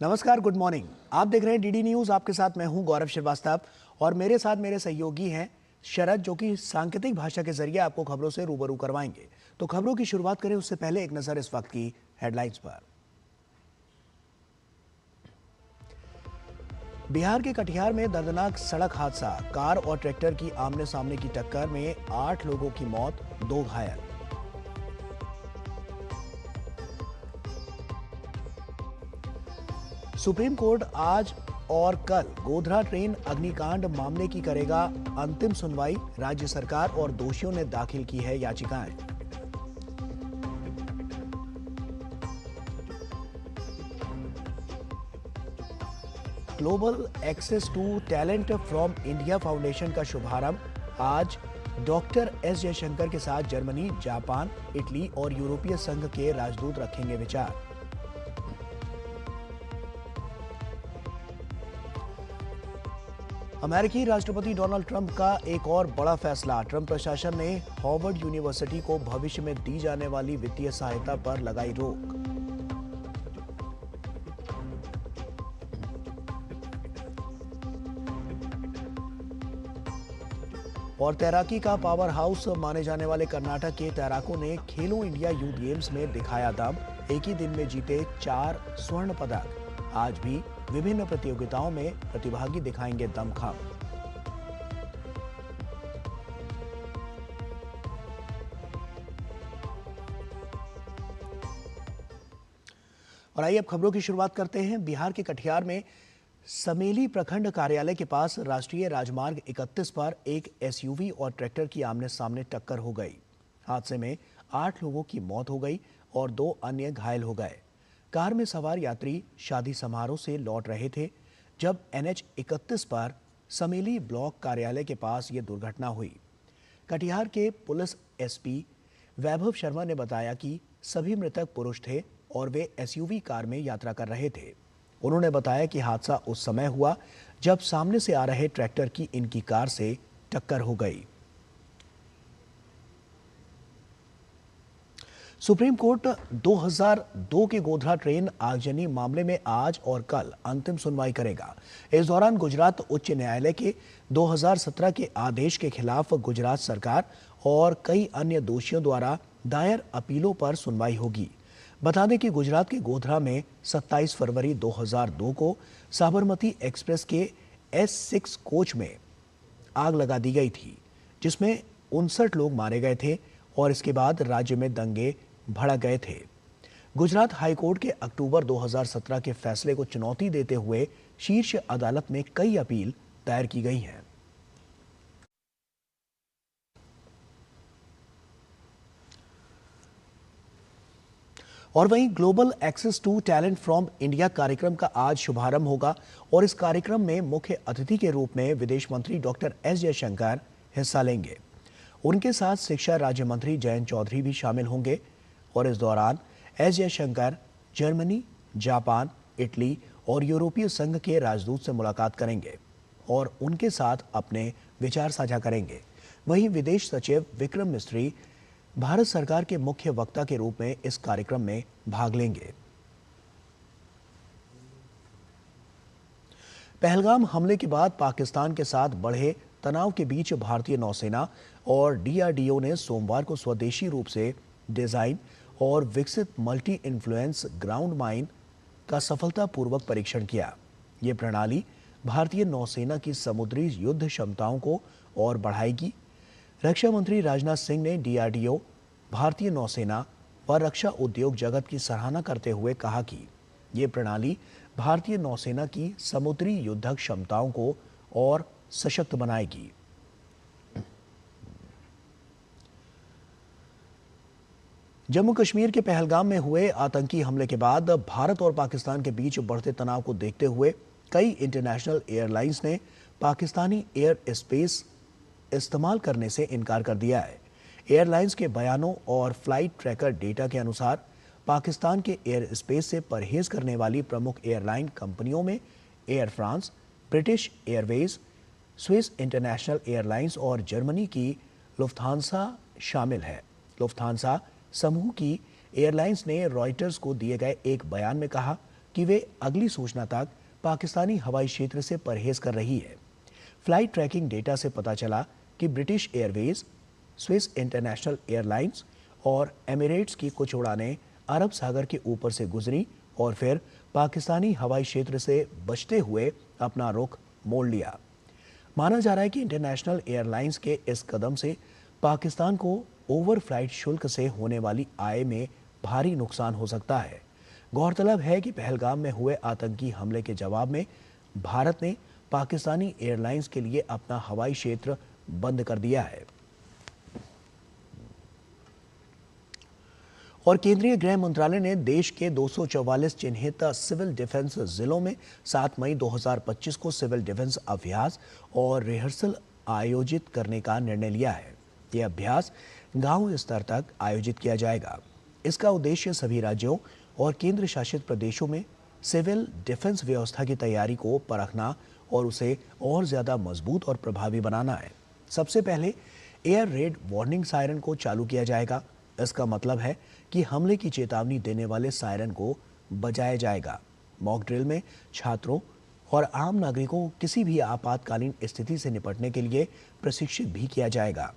नमस्कार, good morning. आप देख रहे हैं डीडी न्यूज। आपके साथ मैं हूं गौरव श्रीवास्तव और मेरे साथ मेरे सहयोगी हैं शरद, जो कि सांकेतिक भाषा के जरिए आपको खबरों से रूबरू करवाएंगे। तो खबरों की शुरुआत करें उससे पहले एक नजर इस वक्त की हेडलाइंस पर। बिहार के कटिहार में दर्दनाक सड़क हादसा, कार और ट्रैक्टर की आमने सामने की टक्कर में 8 लोगों की मौत, 2 घायल। सुप्रीम कोर्ट आज और कल गोधरा ट्रेन अग्निकांड मामले की करेगा अंतिम सुनवाई। राज्य सरकार और दोषियों ने दाखिल की है याचिकाएं। Global access to talent from India foundation का शुभारंभ आज डॉक्टर एस जयशंकर के साथ जर्मनी, जापान, इटली और यूरोपीय संघ के राजदूत रखेंगे विचार। अमेरिकी राष्ट्रपति डोनाल्ड ट्रंप का एक और बड़ा फैसला। ट्रंप प्रशासन ने हार्वर्ड यूनिवर्सिटी को भविष्य में दी जाने वाली वित्तीय सहायता पर लगाई रोक। और तैराकी का पावर हाउस माने जाने वाले कर्नाटक के तैराकों ने खेलो इंडिया यूथ गेम्स में दिखाया दम। एक ही दिन में जीते 4 स्वर्ण पदक। आज भी विभिन्न प्रतियोगिताओं में प्रतिभागी दिखाएंगे दमखम। और आइए अब खबरों की शुरुआत करते हैं। बिहार के कटिहार में समेली प्रखंड कार्यालय के पास राष्ट्रीय राजमार्ग 31 पर एक एसयूवी और ट्रैक्टर की आमने सामने टक्कर हो गई। हादसे में 8 लोगों की मौत हो गई और 2 अन्य घायल हो गए। कार में सवार यात्री शादी समारोह से लौट रहे थे जब NH 31 पर समेली ब्लॉक कार्यालय के पास ये दुर्घटना हुई। कटिहार के पुलिस SP वैभव शर्मा ने बताया कि सभी मृतक पुरुष थे और वे SUV कार में यात्रा कर रहे थे। उन्होंने बताया कि हादसा उस समय हुआ जब सामने से आ रहे ट्रैक्टर की इनकी कार से टक्कर हो गई। सुप्रीम कोर्ट 2002 के गोधरा ट्रेन आगजनी मामले में आज और कल अंतिम सुनवाई करेगा। इस दौरान गुजरात उच्च न्यायालय के 2017 के आदेश के खिलाफ गुजरात सरकार और कई अन्य दोषियों द्वारा दायर अपीलों पर सुनवाई होगी। बता दें कि गुजरात के गोधरा में 27 फरवरी 2002 को साबरमती एक्सप्रेस के S6 कोच में आग लगा दी गई थी, जिसमें 59 लोग मारे गए थे और इसके बाद राज्य में दंगे भड़क गए थे। गुजरात हाईकोर्ट के अक्टूबर 2017 के फैसले को चुनौती देते हुए शीर्ष अदालत में कई अपील दायर की गई हैं। और वहीं global access to talent from India कार्यक्रम का आज शुभारंभ होगा और इस कार्यक्रम में मुख्य अतिथि के रूप में विदेश मंत्री डॉक्टर एस जयशंकर हिस्सा लेंगे। उनके साथ शिक्षा राज्य मंत्री जयंत चौधरी भी शामिल होंगे और इस दौरान S Jaishankar Germany, Japan, Italy और यूरोपीय संघ के राजदूत से मुलाकात करेंगे और उनके साथ अपने विचार साझा करेंगे। वहीं विदेश सचिव विक्रम मिस्री भारत सरकार के मुख्य वक्ता के रूप में इस कार्यक्रम में भाग लेंगे। पहलगाम हमले के बाद पाकिस्तान के साथ बढ़े तनाव के बीच भारतीय नौसेना और DRDO ने सोमवार को स्वदेशी रूप से डिजाइन और विकसित मल्टी इन्फ्लुएंस ग्राउंड माइन का सफलतापूर्वक परीक्षण किया। ये प्रणाली भारतीय नौसेना की समुद्री युद्ध क्षमताओं को और बढ़ाएगी। रक्षा मंत्री राजनाथ सिंह ने DRDO, भारतीय नौसेना व रक्षा उद्योग जगत की सराहना करते हुए कहा कि ये प्रणाली भारतीय नौसेना की समुद्री युद्धक क्षमताओं को और सशक्त बनाएगी। जम्मू कश्मीर के पहलगाम में हुए आतंकी हमले के बाद भारत और पाकिस्तान के बीच बढ़ते तनाव को देखते हुए कई इंटरनेशनल एयरलाइंस ने पाकिस्तानी एयर स्पेस इस्तेमाल करने से इनकार कर दिया है। एयरलाइंस के बयानों और फ्लाइट ट्रैकर डेटा के अनुसार पाकिस्तान के एयर स्पेस से परहेज करने वाली प्रमुख एयरलाइन कंपनियों में air France, British Airways, Swiss international airlines और जर्मनी की लुफ्थांसा शामिल है। लुफ्थांसा समूह की एयरलाइंस ने रॉयटर्स को दिए गए एक बयान में कहा कि वे अगली सूचना तक पाकिस्तानी हवाई क्षेत्र से परहेज कर रही है। फ्लाइट ट्रैकिंग डेटा से पता चला कि British Airways, Swiss international airlines और एमिरेट्स की कुछ उड़ानें अरब सागर के ऊपर से गुजरी और फिर पाकिस्तानी हवाई क्षेत्र से बचते हुए अपना रुख मोड़ लिया। माना जा रहा है कि इंटरनेशनल एयरलाइंस के इस कदम से पाकिस्तान को ओवर फ्लाइट शुल्क से होने वाली आय में भारी नुकसान हो सकता है। गौरतलब है कि पहलगाम में हुए आतंकी हमले के जवाब में भारत ने पाकिस्तानी एयरलाइंस के लिए अपना हवाई क्षेत्र बंद कर दिया है। और केंद्रीय गृह मंत्रालय ने देश के 244 चिन्हित सिविल डिफेंस जिलों में 7 मई 2025 को सिविल डिफेंस अभ्यास और रिहर्सल आयोजित करने का निर्णय लिया है। यह अभ्यास गांव स्तर तक आयोजित किया जाएगा। इसका उद्देश्य सभी राज्यों और केंद्र शासित प्रदेशों में सिविल डिफेंस व्यवस्था की तैयारी को परखना और उसे और ज्यादा मजबूत और प्रभावी बनाना है। सबसे पहले एयर रेड वार्निंग सायरन को चालू किया जाएगा। इसका मतलब है कि हमले की चेतावनी देने वाले सायरन को बजाया जाएगा। मॉक ड्रिल में छात्रों और आम नागरिकों को किसी भी आपातकालीन स्थिति से निपटने के लिए प्रशिक्षित भी किया जाएगा।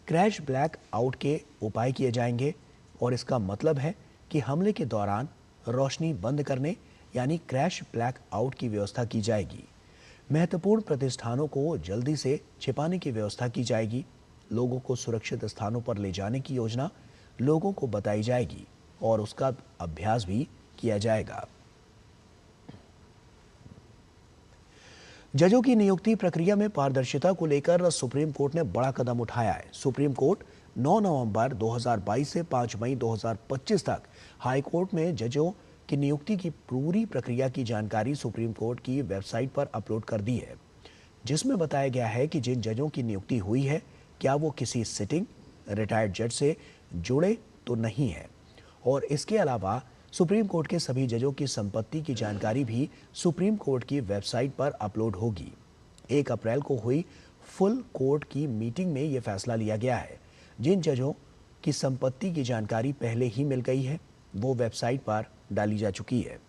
क्रैश ब्लैक आउट के उपाय किए जाएंगे और इसका मतलब है कि हमले के दौरान रोशनी बंद करने यानी क्रैश ब्लैक आउट की व्यवस्था की जाएगी। महत्वपूर्ण प्रतिष्ठानों को जल्दी से छिपाने की व्यवस्था की जाएगी। लोगों को सुरक्षित स्थानों पर ले जाने की योजना लोगों को बताई जाएगी और उसका अभ्यास भी किया जाएगा। जजों की नियुक्ति प्रक्रिया में पारदर्शिता को लेकर सुप्रीम कोर्ट ने बड़ा कदम उठाया है। सुप्रीम कोर्ट 9 नवंबर 2022 से 5 मई 2025 तक हाई कोर्ट में जजों की नियुक्ति की पूरी प्रक्रिया की जानकारी सुप्रीम कोर्ट की वेबसाइट पर अपलोड कर दी है, जिसमें बताया गया है कि जिन जजों की नियुक्ति हुई है क्या वो किसी सिटिंग रिटायर्ड जज से जुड़े तो नहीं है। और इसके अलावा सुप्रीम कोर्ट के सभी जजों की संपत्ति की जानकारी भी सुप्रीम कोर्ट की वेबसाइट पर अपलोड होगी। 1 अप्रैल को हुई फुल कोर्ट की मीटिंग में यह फैसला लिया गया है। जिन जजों की संपत्ति की जानकारी पहले ही मिल गई है वो वेबसाइट पर डाली जा चुकी है।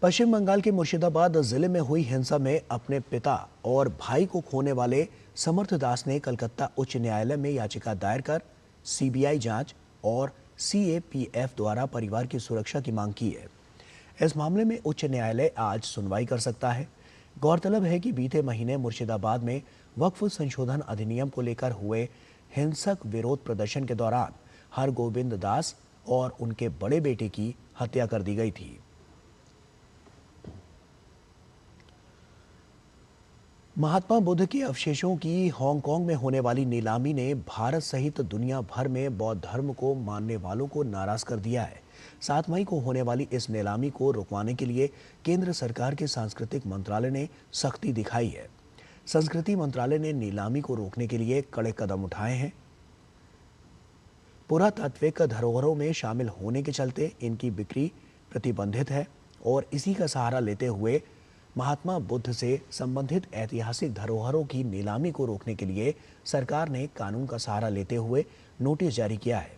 पश्चिम बंगाल के मुर्शिदाबाद जिले में हुई हिंसा में अपने पिता और भाई को खोने वाले समर्थ दास ने कलकत्ता उच्च न्यायालय में याचिका दायर कर सीबीआई जांच और सीएपीएफ द्वारा परिवार की सुरक्षा की मांग की है। इस मामले में उच्च न्यायालय आज सुनवाई कर सकता है। गौरतलब है कि बीते महीने मुर्शिदाबाद में वक्फ संशोधन अधिनियम को लेकर हुए हिंसक विरोध प्रदर्शन के दौरान हरगोविंद दास और उनके बड़े बेटे की हत्या कर दी गई थी। महात्मा बुद्ध के अवशेषों की हांगकांग में होने वाली नीलामी ने भारत सहित दुनिया भर में बौद्ध धर्म को मानने वालों को नाराज कर दिया है। 7 मई को होने वाली इस नीलामी को रुकवाने के लिए केंद्र सरकार के सांस्कृतिक मंत्रालय ने सख्ती दिखाई है। संस्कृति मंत्रालय ने नीलामी को रोकने के लिए कड़े कदम उठाए हैं। पुरातात्विक धरोहरों में शामिल होने के चलते इनकी बिक्री प्रतिबंधित है और इसी का सहारा लेते हुए महात्मा बुद्ध से संबंधित ऐतिहासिक धरोहरों की नीलामी को रोकने के लिए सरकार ने कानून का सहारा लेते हुए नोटिस जारी किया है।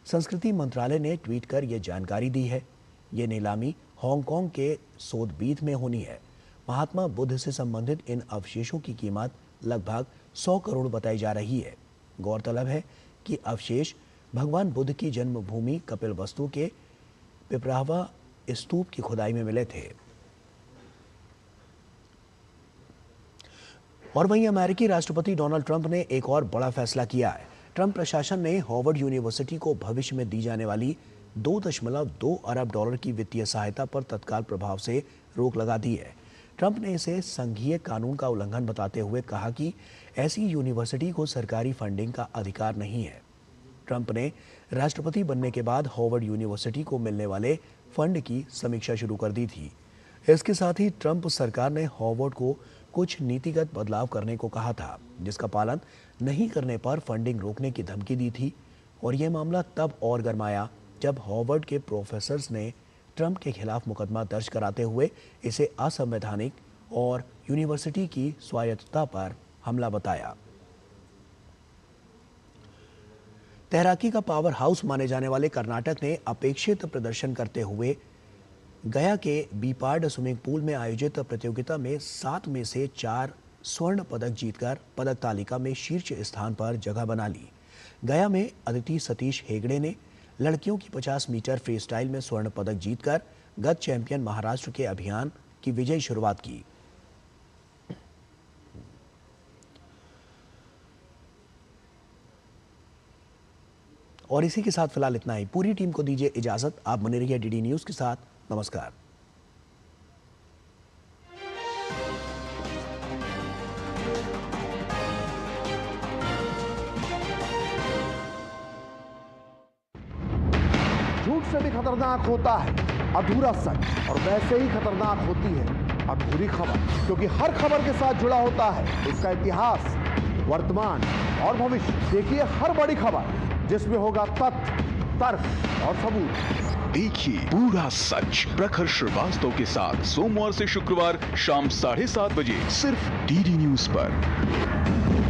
संस्कृति मंत्रालय ने ट्वीट कर यह जानकारी दी है। ये नीलामी हांगकांग के सोथबीथ में होनी है। महात्मा बुद्ध से संबंधित इन अवशेषों की कीमत लगभग 100 करोड़ बताई जा रही है। गौरतलब है कि अवशेष भगवान बुद्ध की जन्मभूमि कपिलवस्तु के पिपरावा स्तूप की खुदाई में मिले थे। और वहीं अमेरिकी राष्ट्रपति डोनाल्ड ट्रंप ने एक और बड़ा फैसला किया है। ट्रंप प्रशासन ने हार्वर्ड यूनिवर्सिटी को भविष्य में दी जाने वाली 2.2 अरब डॉलर की वित्तीय सहायता पर तत्काल प्रभाव से रोक लगा दी है। ट्रंप ने इसे संघीय कानून का उल्लंघन बताते हुए कहा कि ऐसी यूनिवर्सिटी को सरकारी फंडिंग का अधिकार नहीं है। ट्रंप ने राष्ट्रपति बनने के बाद हार्वर्ड यूनिवर्सिटी को मिलने वाले फंड की समीक्षा शुरू कर दी थी। इसके साथ ही ट्रंप सरकार ने हार्वर्ड को कुछ नीतिगत बदलाव करने को कहा था, जिसका पालन नहीं करने पर फंडिंग रोकने की धमकी दी थी। और यह मामला तब और गरमाया जब हार्वर्ड के प्रोफेसर्स ने ट्रंप के खिलाफ मुकदमा दर्ज कराते हुए इसे असंवैधानिक और यूनिवर्सिटी की स्वायत्तता पर हमला बताया। तैराकी का पावर हाउस माने जाने वाले कर्नाटक ने अपेक्षित प्रदर्शन करते हुए गया के बीपाड स्विमिंग पूल में आयोजित प्रतियोगिता में 7 में से 4 स्वर्ण पदक जीतकर पदक तालिका में शीर्ष स्थान पर जगह बना ली। गया में अदिति सतीश हेगड़े ने लड़कियों की 50 मीटर फ्री स्टाइल में स्वर्ण पदक जीतकर गत चैंपियन महाराष्ट्र के अभियान की विजयी शुरुआत की। और इसी के साथ फिलहाल इतना ही। पूरी टीम को दीजिए इजाजत। आप बने रहिए डीडी न्यूज के साथ। नमस्कार। झूठ से भी खतरनाक होता है अधूरा सच, और वैसे ही खतरनाक होती है अधूरी खबर, क्योंकि हर खबर के साथ जुड़ा होता है उसका इतिहास, वर्तमान और भविष्य। देखिए हर बड़ी खबर जिसमें होगा तथ्य, तर्क और सबूत। देखिए पूरा सच प्रखर श्रीवास्तव के साथ सोमवार से शुक्रवार शाम 7:30 बजे सिर्फ डीडी न्यूज पर।